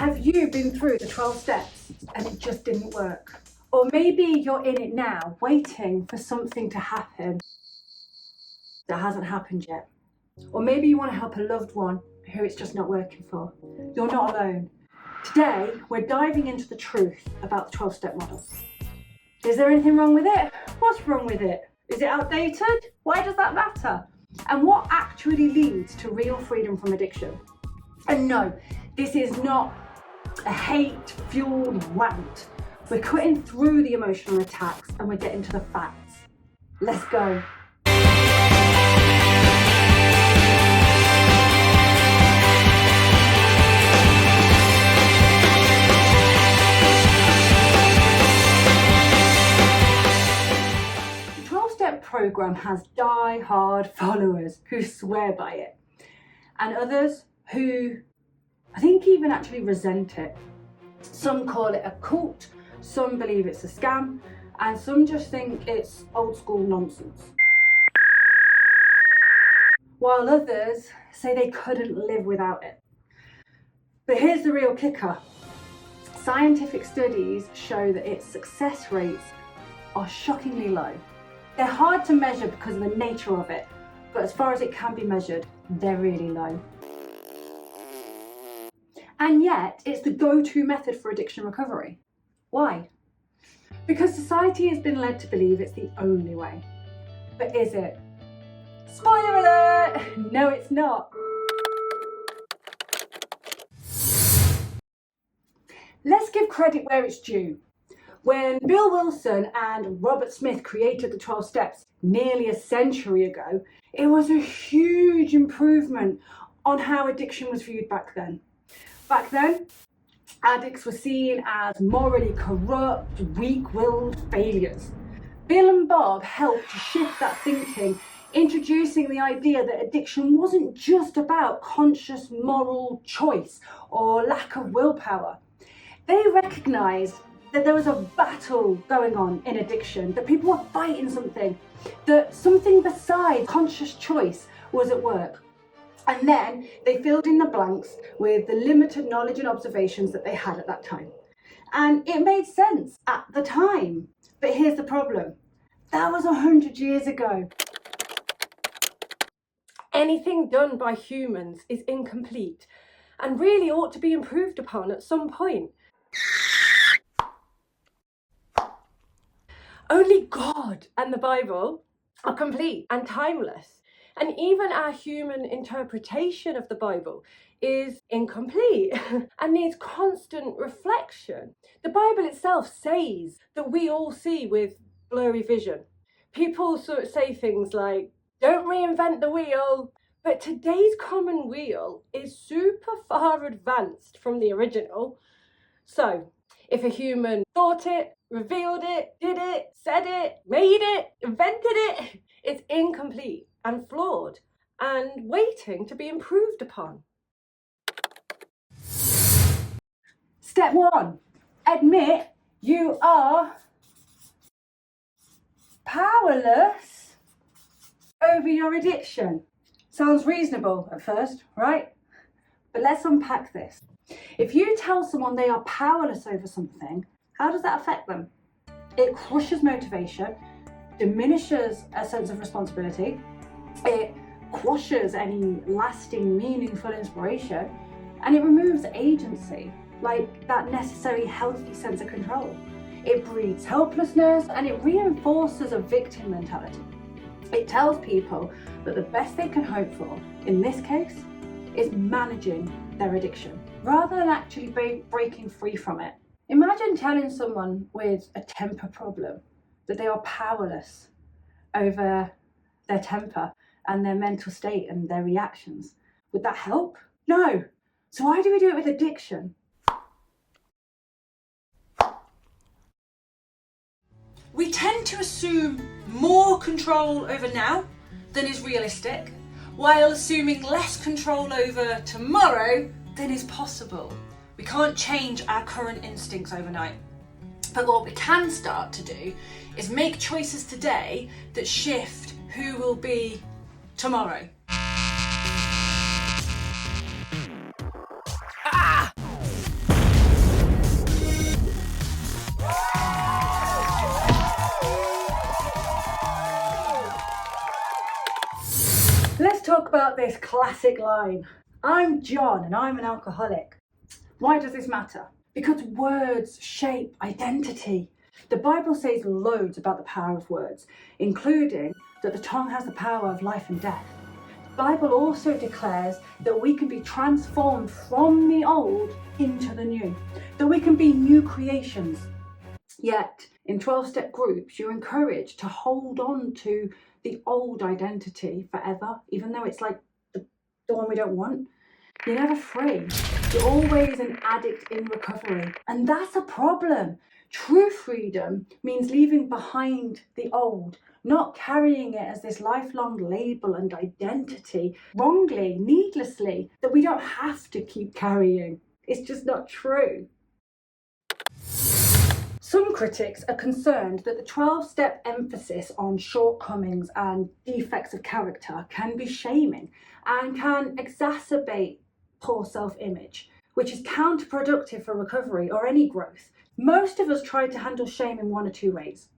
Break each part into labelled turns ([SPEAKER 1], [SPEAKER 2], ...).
[SPEAKER 1] Have you been through the 12 steps and it just didn't work? Or maybe you're in it now, waiting for something to happen that hasn't happened yet. Or maybe you want to help a loved one who it's just not working for. You're not alone. Today, we're diving into the truth about the 12-step model. Is there anything wrong with it? What's wrong with it? Is it outdated? Why does that matter? And what actually leads to real freedom from addiction? And no, this is not a hate-fueled rant. We're cutting through the emotional attacks and we're getting to the facts. Let's go. The 12-step program has die-hard followers who swear by it, and others who I think even actually resent it. Some call it a cult, some believe it's a scam, and some just think it's old school nonsense. While others say they couldn't live without it. But here's the real kicker. Scientific studies show that its success rates are shockingly low. They're hard to measure because of the nature of it, but as far as it can be measured, they're really low. And yet, it's the go-to method for addiction recovery. Why? Because society has been led to believe it's the only way. But is it? Spoiler alert! No, it's not. Let's give credit where it's due. When Bill Wilson and Robert Smith created the 12 steps nearly a century ago, it was a huge improvement on how addiction was viewed back then. Back then, addicts were seen as morally corrupt, weak-willed failures. Bill and Bob helped to shift that thinking, introducing the idea that addiction wasn't just about conscious moral choice or lack of willpower. They recognised that there was a battle going on in addiction, that people were fighting something, that something besides conscious choice was at work. And then they filled in the blanks with the limited knowledge and observations that they had at that time. And it made sense at the time. But here's the problem. That was 100 years ago. Anything done by humans is incomplete and really ought to be improved upon at some point. Only God and the Bible are complete and timeless. And even our human interpretation of the Bible is incomplete and needs constant reflection. The Bible itself says that we all see with blurry vision. People sort of say things like, don't reinvent the wheel, but today's common wheel is super far advanced from the original. So, if a human thought it, revealed it, did it, said it, made it, invented it, it's incomplete and flawed and waiting to be improved upon. Step 1. Admit you are powerless over your addiction. Sounds reasonable at first, right? But let's unpack this. If you tell someone they are powerless over something, how does that affect them? It crushes motivation, diminishes a sense of responsibility, it quashes any lasting, meaningful inspiration, and it removes agency, like that necessary healthy sense of control. It breeds helplessness and it reinforces a victim mentality. It tells people that the best they can hope for, in this case, is managing their addiction, rather than actually breaking free from it. Imagine telling someone with a temper problem that they are powerless over their temper and their mental state and their reactions. Would that help? No. So why do we do it with addiction?
[SPEAKER 2] We tend to assume more control over now than is realistic, while assuming less control over tomorrow than is possible. We can't change our current instincts overnight. But what we can start to do is make choices today that shift who will be tomorrow.
[SPEAKER 1] about this classic line? I'm John and I'm an alcoholic. Why does this matter? Because words shape identity. The Bible says loads about the power of words, including that the tongue has the power of life and death. The Bible also declares that we can be transformed from the old into the new, that we can be new creations. Yet, in 12-step groups, you're encouraged to hold on to the old identity forever, even though it's like the one we don't want. You're never free. You're always an addict in recovery. And that's a problem. True freedom means leaving behind the old, not carrying it as this lifelong label and identity, wrongly, needlessly, that we don't have to keep carrying. It's just not true. Some critics are concerned that the 12-step emphasis on shortcomings and defects of character can be shaming and can exacerbate poor self-image, which is counterproductive for recovery or any growth. Most of us try to handle shame in one or two ways.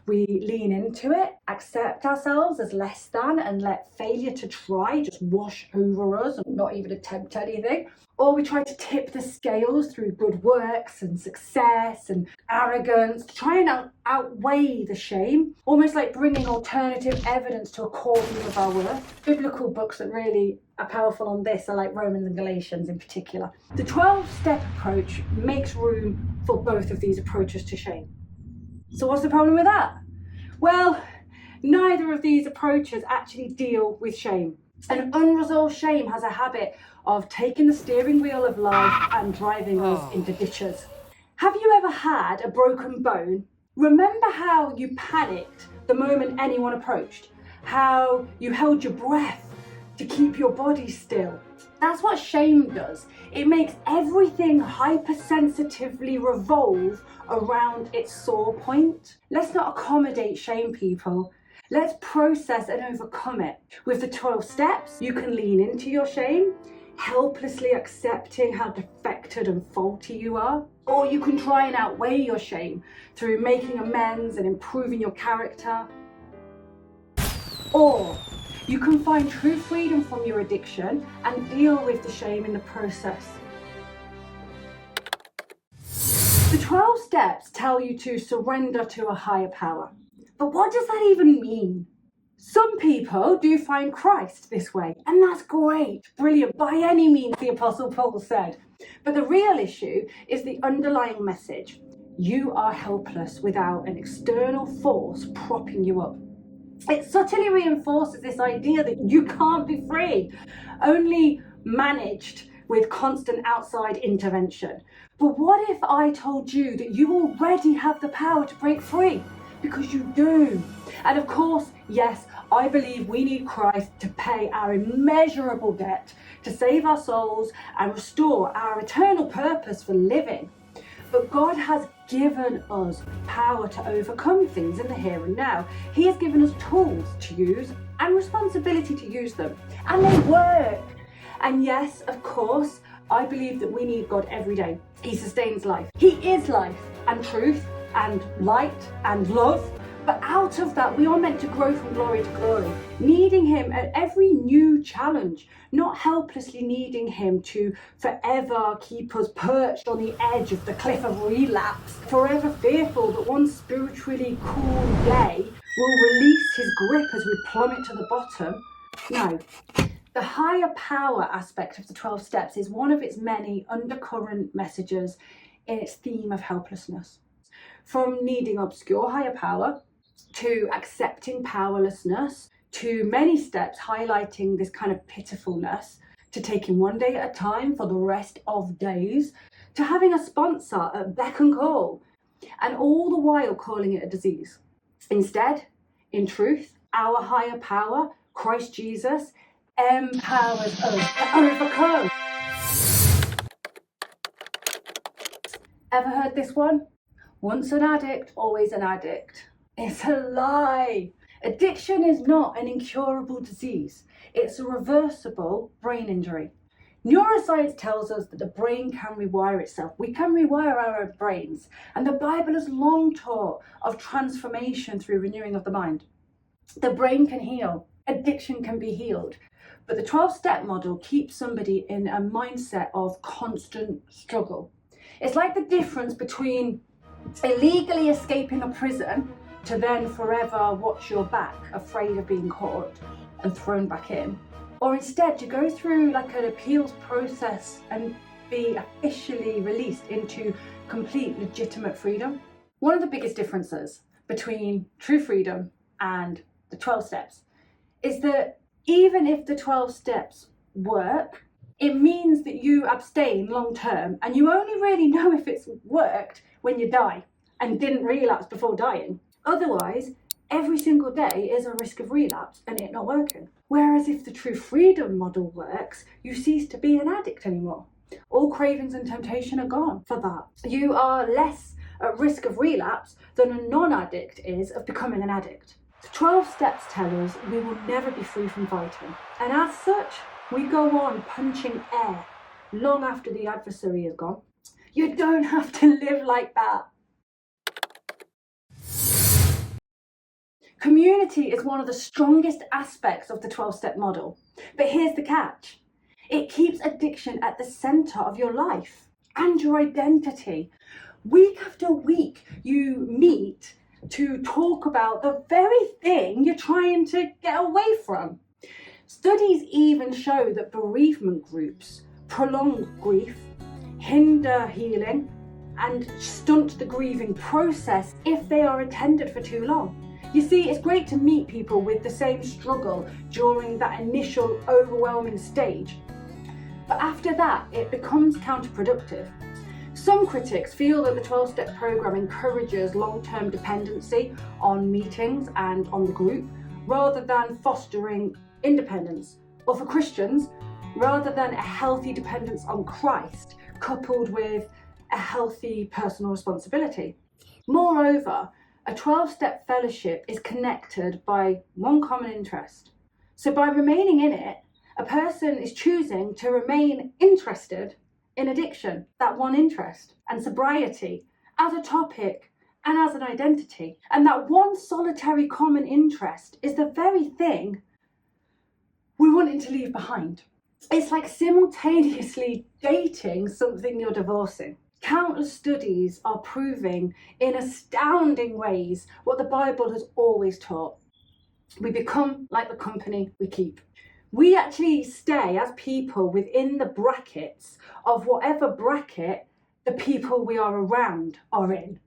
[SPEAKER 1] We lean into it, accept ourselves as less than, and let failure to try just wash over us and not even attempt anything. Or we try to tip the scales through good works and success and arrogance to try and outweigh the shame, almost like bringing alternative evidence to a core view of our worth. Biblical books that really are powerful on this are like Romans and Galatians in particular. The 12-step approach makes room for both of these approaches to shame. So what's the problem with that? Well, neither of these approaches actually deal with shame. An unresolved shame has a habit of taking the steering wheel of life and driving us into ditches. Have you ever had a broken bone? Remember how you panicked the moment anyone approached? How you held your breath to keep your body still? That's what shame does. It makes everything hypersensitively revolve around its sore point. Let's not accommodate shame, people. Let's process and overcome it. With the 12 steps, you can lean into your shame, helplessly accepting how defected and faulty you are. Or you can try and outweigh your shame through making amends and improving your character. Or you can find true freedom from your addiction and deal with the shame in the process. The 12 steps tell you to surrender to a higher power. But what does that even mean? Some people do find Christ this way, and that's great, brilliant, by any means, the Apostle Paul said. But the real issue is the underlying message. You are helpless without an external force propping you up. It subtly reinforces this idea that you can't be free, only managed with constant outside intervention. But what if I told you that you already have the power to break free? Because you do. And of course, yes, I believe we need Christ to pay our immeasurable debt, to save our souls and restore our eternal purpose for living. But God has given us power to overcome things in the here and now. He has given us tools to use and responsibility to use them. And they work. And yes, of course, I believe that we need God every day. He sustains life. He is life and truth and light and love. But out of that, we are meant to grow from glory to glory, needing Him at every new challenge, not helplessly needing Him to forever keep us perched on the edge of the cliff of relapse, forever fearful that one spiritually cool day will release His grip as we plummet to the bottom. No. The higher power aspect of the 12 steps is one of its many undercurrent messages in its theme of helplessness. From needing obscure higher power, to accepting powerlessness, to many steps highlighting this kind of pitifulness, to taking one day at a time for the rest of days, to having a sponsor at beck and call, and all the while calling it a disease. Instead, in truth, our higher power, Christ Jesus, empowers us to overcome. Ever heard this one? Once an addict, always an addict. It's a lie. Addiction is not an incurable disease. It's a reversible brain injury. Neuroscience tells us that the brain can rewire itself. We can rewire our own brains. And the Bible has long taught of transformation through renewing of the mind. The brain can heal. Addiction can be healed. But the 12-step model keeps somebody in a mindset of constant struggle. It's like the difference between illegally escaping a prison to then forever watch your back, afraid of being caught and thrown back in, or instead to go through like an appeals process and be officially released into complete legitimate freedom. One of the biggest differences between true freedom and the 12 steps is that even if the 12 steps work, it means that you abstain long term, and you only really know if it's worked when you die and didn't relapse before dying. Otherwise, every single day is a risk of relapse and it not working. Whereas if the true freedom model works, you cease to be an addict anymore. All cravings and temptation are gone for that. You are less at risk of relapse than a non-addict is of becoming an addict. The 12 steps tell us we will never be free from fighting, and as such, we go on punching air long after the adversary is gone. You don't have to live like that. Community is one of the strongest aspects of the 12-step model, but here's the catch. It keeps addiction at the centre of your life and your identity. Week after week, you meet to talk about the very thing you're trying to get away from. Studies even show that bereavement groups prolong grief, hinder healing, and stunt the grieving process if they are attended for too long. You see, it's great to meet people with the same struggle during that initial overwhelming stage, but after that, it becomes counterproductive. Some critics feel that the 12-step program encourages long-term dependency on meetings and on the group, rather than fostering independence, or for Christians, rather than a healthy dependence on Christ, coupled with a healthy personal responsibility. Moreover, a 12-step fellowship is connected by one common interest. So by remaining in it, a person is choosing to remain interested in addiction, that one interest, and sobriety as a topic and as an identity. And that one solitary common interest is the very thing we're wanting to leave behind. It's like simultaneously dating something you're divorcing. Countless studies are proving in astounding ways what the Bible has always taught. We become like the company we keep. We actually stay as people within the brackets of whatever bracket the people we are around are in,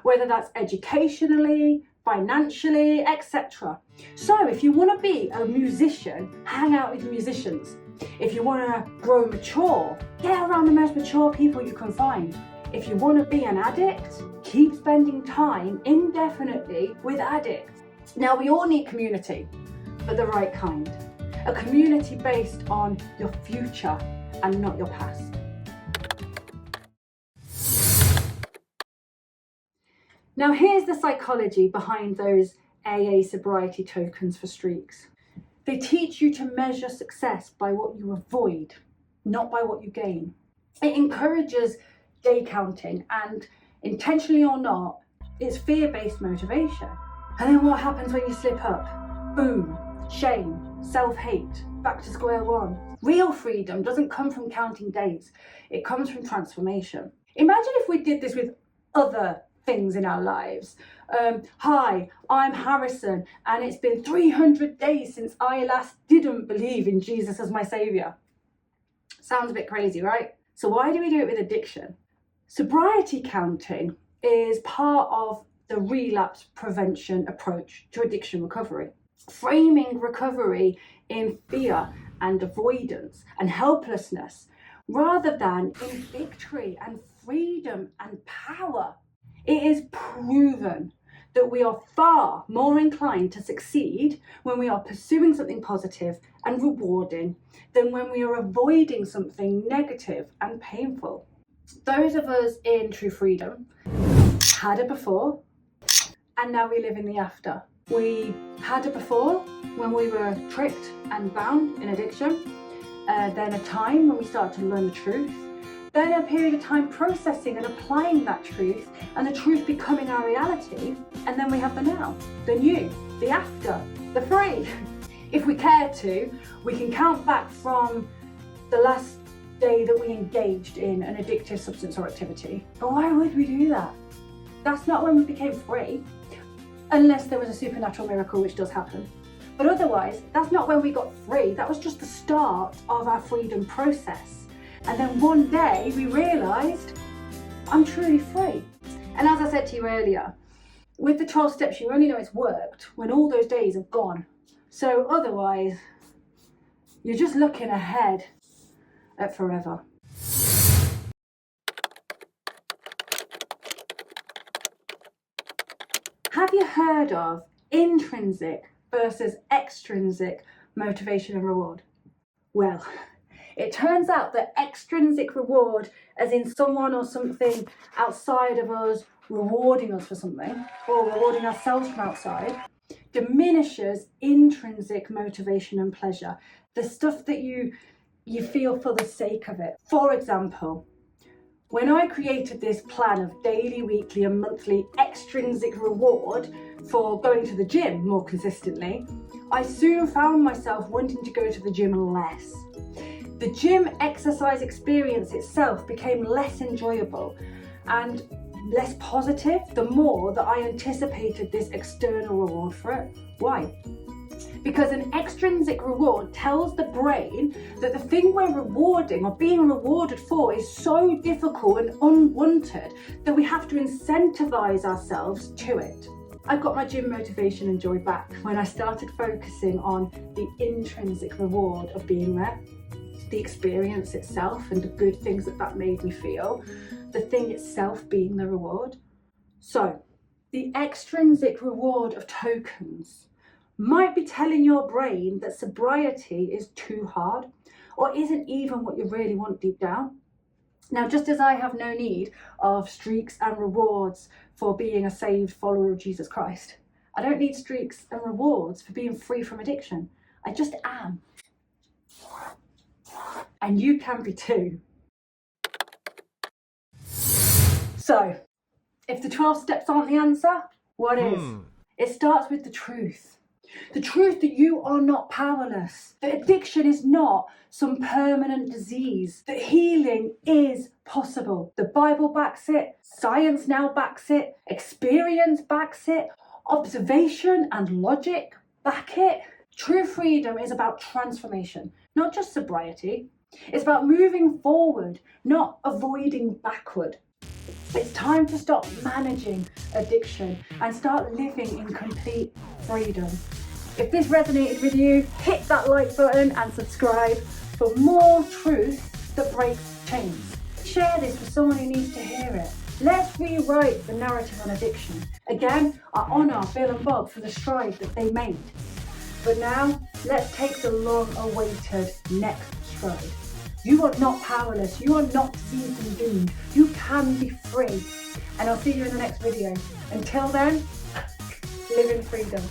[SPEAKER 1] whether that's educationally, financially, etc. So if you want to be a musician, hang out with musicians. If you want to grow mature, get around the most mature people you can find. If you want to be an addict, keep spending time indefinitely with addicts. Now, we all need community, but the right kind. A community based on your future and not your past. Now, here's the psychology behind those AA sobriety tokens for streaks. They teach you to measure success by what you avoid, not by what you gain. It encourages day counting, and intentionally or not, it's fear-based motivation. And then what happens when you slip up? Boom, shame, self-hate, back to square one. Real freedom doesn't come from counting days, it comes from transformation. Imagine if we did this with other things in our lives. Hi, I'm Harrison, and it's been 300 days since I last didn't believe in Jesus as my saviour. Sounds a bit crazy, right? So why do we do it with addiction? Sobriety counting is part of the relapse prevention approach to addiction recovery. Framing recovery in fear and avoidance and helplessness, rather than in victory and freedom and power. It is proven that we are far more inclined to succeed when we are pursuing something positive and rewarding than when we are avoiding something negative and painful. Those of us in true freedom had it before, and now we live in the after. We had it before when we were tricked and bound in addiction, then a time when we started to learn the truth, then a period of time processing and applying that truth, and the truth becoming our reality, and then we have the now, the new, the after, the free. If we care to, we can count back from the last day that we engaged in an addictive substance or activity. But why would we do that? That's not when we became free, unless there was a supernatural miracle, which does happen. But otherwise, that's not when we got free. That was just the start of our freedom process. And then one day we realised, I'm truly free. And as I said to you earlier, with the 12 steps, you only know it's worked when all those days have gone. So otherwise, you're just looking ahead at forever. Have you heard of intrinsic versus extrinsic motivation and reward? Well, it turns out that extrinsic reward, as in someone or something outside of us rewarding us for something, or rewarding ourselves from outside, diminishes intrinsic motivation and pleasure, the stuff that you feel for the sake of it. For example, when I created this plan of daily, weekly and monthly extrinsic reward for going to the gym more consistently, I soon found myself wanting to go to the gym less. The gym exercise experience itself became less enjoyable and less positive the more that I anticipated this external reward for it. Why? Because an extrinsic reward tells the brain that the thing we're rewarding or being rewarded for is so difficult and unwanted that we have to incentivize ourselves to it. I got my gym motivation and joy back when I started focusing on the intrinsic reward of being there, the experience itself and the good things that made me feel, the thing itself being the reward. So, the extrinsic reward of tokens might be telling your brain that sobriety is too hard or isn't even what you really want deep down. Now, just as I have no need of streaks and rewards for being a saved follower of Jesus Christ, I don't need streaks and rewards for being free from addiction. I just am. And you can be too. So, if the 12 steps aren't the answer, what is? It starts with the truth. The truth that you are not powerless, that addiction is not some permanent disease, that healing is possible. The Bible backs it, science now backs it, experience backs it, observation and logic back it. True freedom is about transformation, not just sobriety. It's about moving forward, not avoiding backward. It's time to stop managing addiction and start living in complete freedom. If this resonated with you, hit that like button and subscribe for more truth that breaks chains. Share this with someone who needs to hear it. Let's rewrite the narrative on addiction. Again, I honour Bill and Bob for the stride that they made. But now, let's take the long-awaited next stride. You are not powerless. You are not diseased and doomed. You can be free. And I'll see you in the next video. Until then, live in freedom.